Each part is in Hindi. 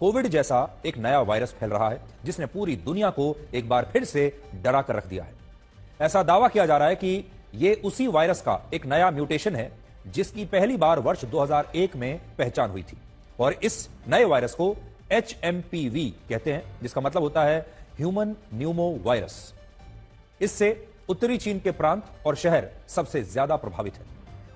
कोविड जैसा एक नया वायरस फैल रहा है जिसने पूरी दुनिया को एक बार फिर से डरा कर रख दिया है। ऐसा दावा किया जा रहा है कि यह उसी वायरस का एक नया म्यूटेशन है जिसकी पहली बार वर्ष 2001 में पहचान हुई थी और इस नए वायरस को HMPV कहते हैं, जिसका मतलब होता है ह्यूमन न्यूमो वायरस। इससे उत्तरी चीन के प्रांत और शहर सबसे ज्यादा प्रभावित हैं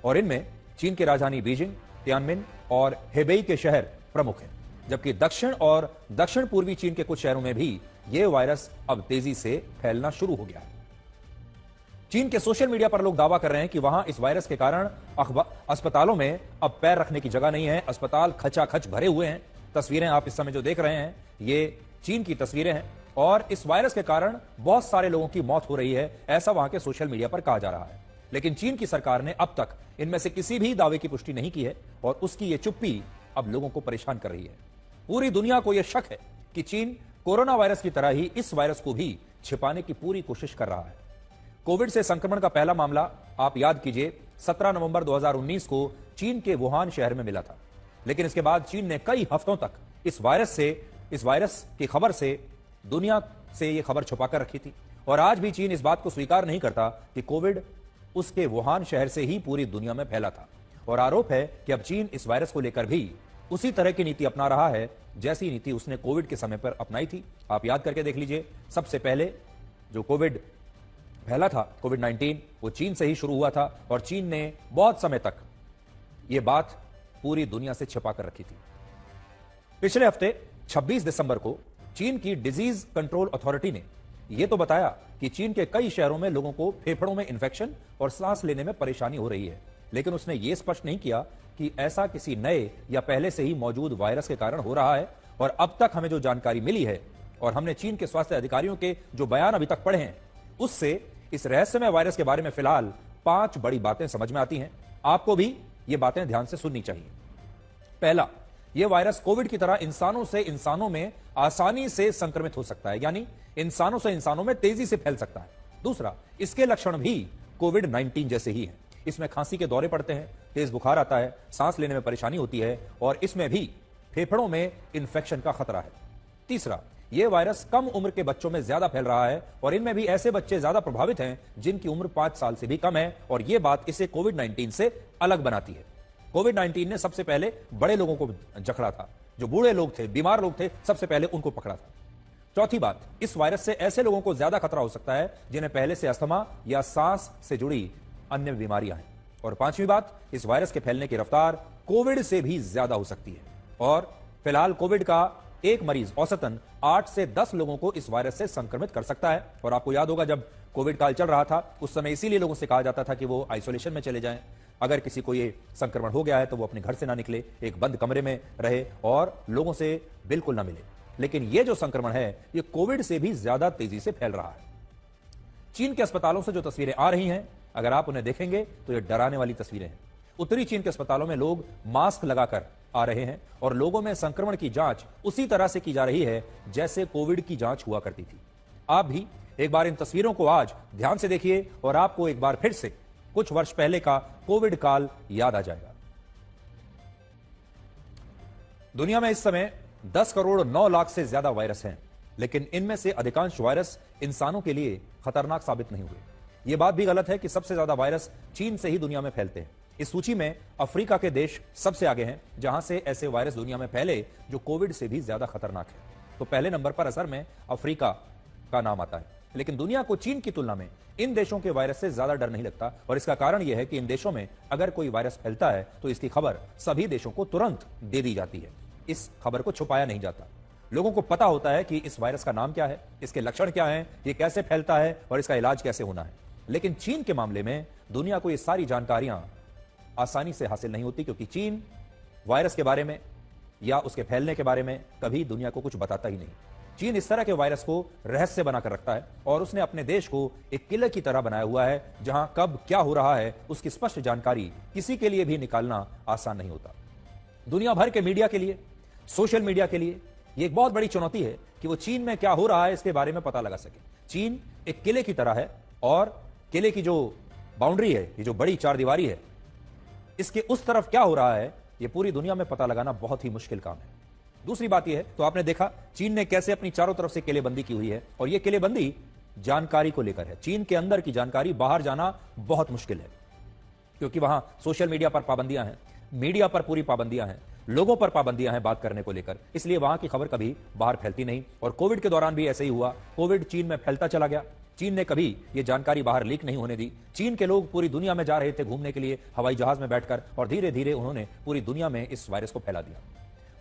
और इनमें चीन की राजधानी बीजिंग, तियानमिन और हेबेई के शहर प्रमुख हैं, जबकि दक्षिण और दक्षिण पूर्वी चीन के कुछ शहरों में भी यह वायरस अब तेजी से फैलना शुरू हो गया है। चीन के सोशल मीडिया पर लोग दावा कर रहे हैं कि वहां इस वायरस के कारण अस्पतालों में अब पैर रखने की जगह नहीं है, अस्पताल खचाखच भरे हुए हैं। तस्वीरें आप इस समय जो देख रहे हैं ये चीन की तस्वीरें हैं और इस वायरस के कारण बहुत सारे लोगों की मौत हो रही है, ऐसा वहां के सोशल मीडिया पर कहा जा रहा है। लेकिन चीन की सरकार ने अब तक इनमें से किसी भी दावे की पुष्टि नहीं की है और उसकी यह चुप्पी अब लोगों को परेशान कर रही है। पूरी दुनिया को यह शक है कि चीन कोरोना वायरस की तरह ही इस वायरस को भी छिपाने की पूरी कोशिश कर रहा है। कोविड से संक्रमण का पहला मामला आप याद कीजिए 17 नवंबर 2019 को चीन के वुहान शहर में मिला था, लेकिन इसके बाद चीन ने कई हफ्तों तक इस वायरस की खबर से दुनिया से यह खबर छुपा कर रखी थी और आज भी चीन इस बात को स्वीकार नहीं करता कि कोविड उसके वुहान शहर से ही पूरी दुनिया में फैला था और आरोप है कि अब चीन इस वायरस को लेकर भी उसी तरह की नीति अपना रहा है जैसी नीति उसने कोविड के समय पर अपनाई थी। आप याद करके देख लीजिए, सबसे पहले जो कोविड फैला था कोविड-19 वो चीन से ही शुरू हुआ था और चीन ने बहुत समय तक यह बात पूरी दुनिया से छिपा कर रखी थी। पिछले हफ्ते 26 दिसंबर को चीन की डिजीज कंट्रोल अथॉरिटी ने यह तो बताया कि चीन के कई शहरों में लोगों को फेफड़ों में इंफेक्शन और सांस लेने में परेशानी हो रही है, लेकिन उसने यह स्पष्ट नहीं किया कि ऐसा किसी नए या पहले से ही मौजूद वायरस के कारण हो रहा है। और अब तक हमें जो जानकारी मिली है और हमने चीन के स्वास्थ्य अधिकारियों के जो बयान अभी तक पढ़े हैं उससे इस रहस्यमय वायरस के बारे में फिलहाल 5 बड़ी बातें समझ में आती हैं। आपको भी ये बातें ध्यान से सुननी चाहिए। पहला, यह वायरस कोविड की तरह इंसानों से इंसानों में आसानी से संक्रमित हो सकता है, यानी इंसानों से इंसानों में तेजी से फैल सकता है। दूसरा, इसके लक्षण भी कोविड-19 जैसे ही हैं। इसमें खांसी के दौरे पड़ते हैं, तेज बुखार आता है, सांस लेने में परेशानी होती है और इसमें भी फेफड़ों में इंफेक्शन का खतरा है। तीसरा, यह वायरस कम उम्र के बच्चों में ज्यादा फैल रहा है और इनमें भी ऐसे बच्चे ज्यादा प्रभावित हैं जिनकी उम्र 5 साल से भी कम है और यह बात इसे कोविड-19 से अलग बनाती है। कोविड-19 ने सबसे पहले बड़े लोगों को जकड़ा था, जो बूढ़े लोग थे, बीमार लोग थे, सबसे पहले उनको पकड़ा था। चौथी बात, इस वायरस से ऐसे लोगों को ज्यादा खतरा हो सकता है जिन्हें पहले से अस्थमा या सांस से जुड़ी अन्य बीमारियां हैं। और पांचवी बात, इस वायरस के फैलने की रफ्तार कोविड से भी ज्यादा हो सकती है और फिलहाल कोविड का एक मरीज औसतन 8 से 10 लोगों को इस वायरस से संक्रमित कर सकता है। और आपको याद होगा जब कोविड काल चल रहा था उस समय इसीलिए लोगों से कहा जाता था कि वो आइसोलेशन में चले जाएं, अगर किसी को ये संक्रमण हो गया है तो वो अपने घर से ना निकले, एक बंद कमरे में रहे और लोगों से बिल्कुल ना मिले। लेकिन ये जो संक्रमण है ये कोविड से भी ज्यादा तेजी से फैल रहा है। चीन के अस्पतालों से जो तस्वीरें आ रही हैं, अगर आप उन्हें देखेंगे तो ये डराने वाली तस्वीरें हैं। उत्तरी चीन के अस्पतालों में लोग मास्क लगाकर आ रहे हैं और लोगों में संक्रमण की जांच उसी तरह से की जा रही है जैसे कोविड की जांच हुआ करती थी। आप भी एक बार इन तस्वीरों को आज ध्यान से देखिए और आपको एक बार फिर से कुछ वर्ष पहले का कोविड काल याद आ जाएगा। दुनिया में इस समय 10 करोड़ 9 लाख से ज्यादा वायरस हैं, लेकिन इनमें से अधिकांश वायरस इंसानों के लिए खतरनाक साबित नहीं हुए। यह बात भी गलत है कि सबसे ज्यादा वायरस चीन से ही दुनिया में फैलते हैं। इस सूची में अफ्रीका के देश सबसे आगे हैं, जहां से ऐसे वायरस दुनिया में फैले जो कोविड से भी ज्यादा खतरनाक है। तो पहले नंबर पर असर में अफ्रीका का नाम आता है, लेकिन दुनिया को चीन की तुलना में इन देशों के वायरस से ज्यादा डर नहीं लगता और इसका कारण यह है कि इन देशों में अगर कोई वायरस फैलता है तो इसकी खबर सभी देशों को तुरंत दे दी जाती है। इस खबर को छुपाया नहीं जाता। लोगों को पता होता है कि इस वायरस का नाम क्या है, इसके लक्षण क्या हैं, ये कैसे फैलता है और इसका इलाज कैसे होना है। लेकिन चीन के मामले में दुनिया को ये सारी जानकारियां आसानी से हासिल नहीं होती, क्योंकि चीन वायरस के बारे में या उसके फैलने के बारे में कभी दुनिया को कुछ बताता ही नहीं। चीन इस तरह के वायरस को रहस्य बनाकर रखता है और उसने अपने देश को एक किले की तरह बनाया हुआ है जहां कब क्या हो रहा है उसकी स्पष्ट जानकारी किसी के लिए भी निकालना आसान नहीं होता। दुनिया भर के मीडिया के लिए, सोशल मीडिया के लिए यह एक बहुत बड़ी चुनौती है कि वो चीन में क्या हो रहा है इसके बारे में पता लगा सके। चीन एक किले की तरह है और किले की जो बाउंड्री है, ये जो बड़ी चारदीवारी है, इसके उस तरफ क्या हो रहा है ये पूरी दुनिया में पता लगाना बहुत ही मुश्किल काम है। दूसरी बात यह है, तो आपने देखा चीन ने कैसे अपनी चारों तरफ से किलेबंदी की हुई है, और यह किलेबंदी जानकारी को लेकर है। चीन के अंदर की जानकारी बाहर जाना बहुत मुश्किल है, क्योंकि वहां सोशल मीडिया पर पाबंदियां हैं, मीडिया पर पूरी पाबंदियां हैं, लोगों पर पाबंदियां हैं बात करने को लेकर, इसलिए वहां की खबर कभी बाहर फैलती नहीं। और कोविड के दौरान भी ऐसे ही हुआ, कोविड चीन में फैलता चला गया, चीन ने कभी यह जानकारी बाहर लीक नहीं होने दी। चीन के लोग पूरी दुनिया में जा रहे थे घूमने के लिए हवाई जहाज में बैठकर, और धीरे धीरे उन्होंने पूरी दुनिया में इस वायरस को फैला दिया।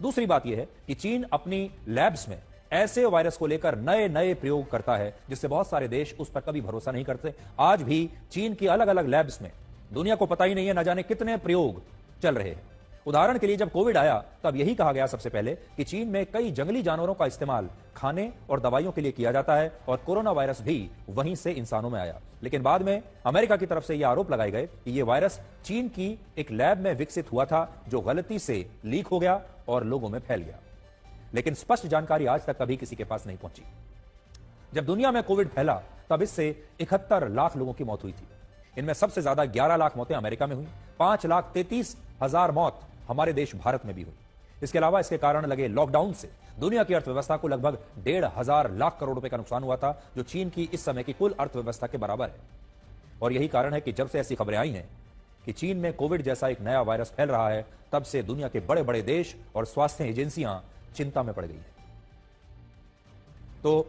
दूसरी बात यह है कि चीन अपनी लैब्स में ऐसे वायरस को लेकर नए नए प्रयोग करता है जिससे बहुत सारे देश उस पर कभी भरोसा नहीं करते। आज भी चीन की अलग अलग लैब्स में दुनिया को पता ही नहीं है न जाने कितने प्रयोग चल रहे हैं। उदाहरण के लिए जब कोविड आया तब यही कहा गया सबसे पहले कि चीन में कई जंगली जानवरों का इस्तेमाल खाने और दवाइयों के लिए किया जाता है, और कोरोना वायरस भी वहीं से इंसानों में आया। लेकिन बाद में अमेरिका की तरफ से यह आरोप लगाए गए कि यह वायरस चीन की एक लैब में विकसित हुआ था, जो गलती से लीक हो गया और लोगों में फैल गया। लेकिन स्पष्ट जानकारी आज तक कभी किसी के पास नहीं पहुंची। जब दुनिया में कोविड फैला तब इससे 71 लाख लोगों की मौत हुई थी। इनमें सबसे ज्यादा 11 लाख मौतें अमेरिका में हुई, 5,33,000 मौत हमारे देश भारत में भी हुई। इसके अलावा इसके कारण लगे लॉकडाउन से दुनिया की अर्थव्यवस्था को लगभग 1,500 लाख करोड़ रुपए का नुकसान हुआ था, जो चीन की इस समय की कुल अर्थव्यवस्था के बराबर है। और यही कारण है कि जब से ऐसी खबरें आई हैं कि चीन में कोविड जैसा एक नया वायरस फैल रहा है, तब से दुनिया के बड़े बड़े देश और स्वास्थ्य एजेंसियां चिंता में पड़ गई हैं। तो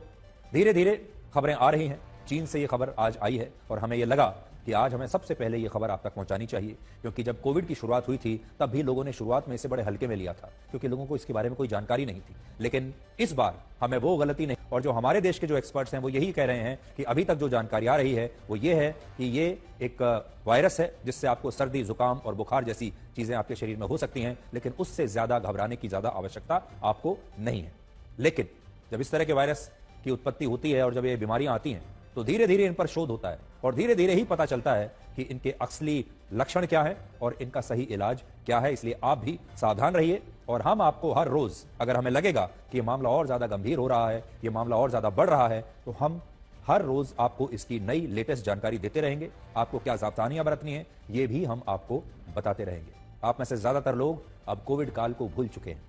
धीरे धीरे खबरें आ रही हैं, चीन से यह खबर आज आई है, और हमें यह लगा कि आज हमें सबसे पहले यह खबर आप तक पहुंचानी चाहिए, क्योंकि जब कोविड की शुरुआत हुई थी तब भी लोगों ने शुरुआत में इसे बड़े हल्के में लिया था, क्योंकि लोगों को इसके बारे में कोई जानकारी नहीं थी। लेकिन इस बार हमें वो गलती नहीं, और जो हमारे देश के जो एक्सपर्ट्स हैं वो यही कह रहे हैं कि अभी तक जो जानकारी आ रही है वो ये है कि ये एक वायरस है जिससे आपको सर्दी, जुकाम और बुखार जैसी चीजें आपके शरीर में हो सकती हैं, लेकिन उससे ज्यादा घबराने की ज्यादा आवश्यकता आपको नहीं है। लेकिन जब इस तरह के वायरस की उत्पत्ति होती है और जब ये बीमारियां आती हैं तो धीरे धीरे इन पर शोध होता है, और धीरे धीरे ही पता चलता है कि इनके असली लक्षण क्या है और इनका सही इलाज क्या है। इसलिए आप भी सावधान रहिए, और हम आपको हर रोज, अगर हमें लगेगा कि ये मामला और ज्यादा गंभीर हो रहा है, ये मामला और ज्यादा बढ़ रहा है, तो हम हर रोज आपको इसकी नई लेटेस्ट जानकारी देते रहेंगे। आपको क्या सावधानियां बरतनी है ये भी हम आपको बताते रहेंगे। आप में से ज्यादातर लोग अब कोविड काल को भूल चुके हैं,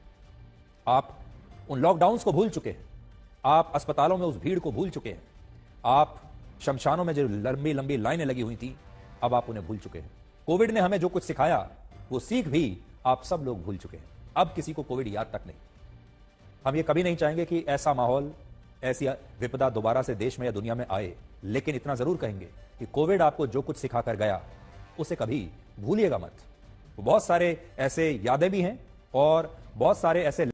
आप उन लॉकडाउन्स को भूल चुके हैं, आप अस्पतालों में उस भीड़ को भूल चुके हैं, आप शमशानों में जो लंबी लंबी लाइनें लगी हुई थी अब आप उन्हें भूल चुके हैं। कोविड ने हमें जो कुछ सिखाया वो सीख भी आप सब लोग भूल चुके हैं। अब किसी को कोविड याद तक नहीं। हम ये कभी नहीं चाहेंगे कि ऐसा माहौल, ऐसी विपदा दोबारा से देश में या दुनिया में आए, लेकिन इतना जरूर कहेंगे कि कोविड आपको जो कुछ सिखा कर गया उसे कभी भूलिएगा मत। बहुत सारे ऐसे यादें भी हैं और बहुत सारे ऐसे